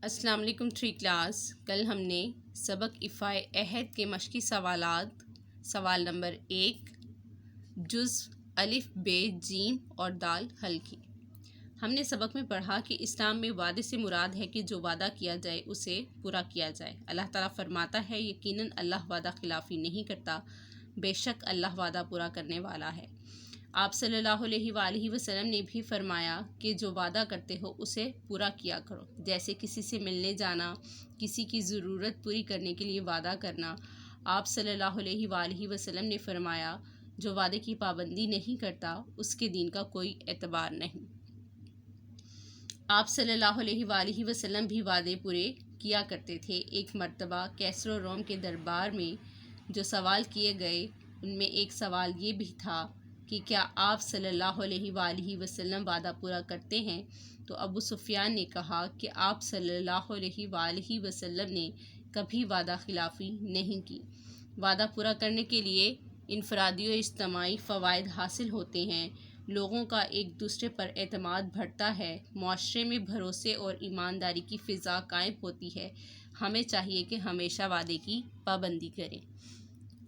السلام علیکم 3 کلاس۔ کل ہم نے سبق افعائے عہد کے مشقی سوالات سوال نمبر 1 جزء الف ب جیم اور دال حل کی۔ ہم نے سبق میں پڑھا کہ اسلام میں وعدے سے مراد ہے کہ جو وعدہ کیا جائے اسے پورا کیا جائے۔ اللہ تعالیٰ فرماتا ہے یقیناً اللہ وعدہ خلافی نہیں کرتا، بے شک اللہ وعدہ پورا کرنے والا ہے۔ آپ صلی اللہ علیہ وآلہ وسلم نے بھی فرمایا کہ جو وعدہ کرتے ہو اسے پورا کیا کرو، جیسے کسی سے ملنے جانا، کسی کی ضرورت پوری کرنے کے لیے وعدہ کرنا۔ آپ صلی اللہ علیہ وآلہ وسلم نے فرمایا جو وعدے کی پابندی نہیں کرتا اس کے دین کا کوئی اعتبار نہیں۔ آپ صلی اللہ علیہ وآلہ وسلم بھی وعدے پورے کیا کرتے تھے۔ ایک مرتبہ کیسر و روم کے دربار میں جو سوال کیے گئے ان میں ایک سوال یہ بھی تھا کہ کیا آپ صلی اللہ علیہ وآلہ وسلم وعدہ پورا کرتے ہیں؟ تو ابو سفیان نے کہا کہ آپ صلی اللہ علیہ وآلہ وسلم نے کبھی وعدہ خلافی نہیں کی۔ وعدہ پورا کرنے کے لیے انفرادی و اجتماعی فوائد حاصل ہوتے ہیں، لوگوں کا ایک دوسرے پر اعتماد بڑھتا ہے، معاشرے میں بھروسے اور ایمانداری کی فضا قائم ہوتی ہے۔ ہمیں چاہیے کہ ہمیشہ وعدے کی پابندی کریں۔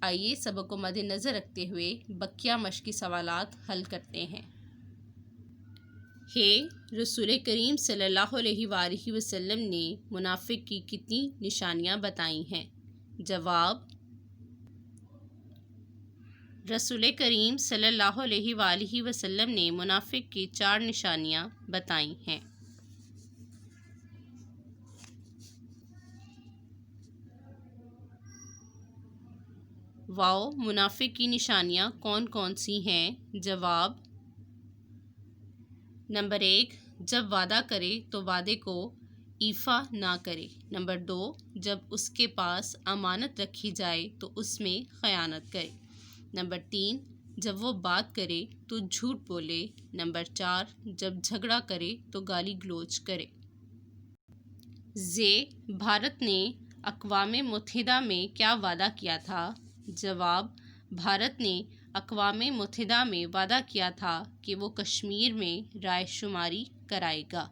آئیے سبق کو مد نظر رکھتے ہوئے بقیہ مشقی سوالات حل کرتے ہیں۔ رسول کریم صلی اللہ علیہ وآلہ وسلم نے منافق کی کتنی نشانیاں بتائی ہیں؟ جواب: رسول کریم صلی اللہ علیہ وآلہ وسلم نے منافق کی 4 نشانیاں بتائی ہیں۔ واو، منافق کی نشانیاں کون کون سی ہیں؟ جواب: نمبر 1، جب وعدہ کرے تو وعدے کو ایفا نہ کرے۔ نمبر 2، جب اس کے پاس امانت رکھی جائے تو اس میں خیانت کرے۔ نمبر 3، جب وہ بات کرے تو جھوٹ بولے۔ نمبر 4، جب جھگڑا کرے تو گالی گلوچ کرے۔ بھارت نے اقوام متحدہ میں کیا وعدہ کیا تھا؟ جواب: بھارت نے اقوام متحدہ میں وعدہ کیا تھا کہ وہ کشمیر میں رائے شماری کرائے گا۔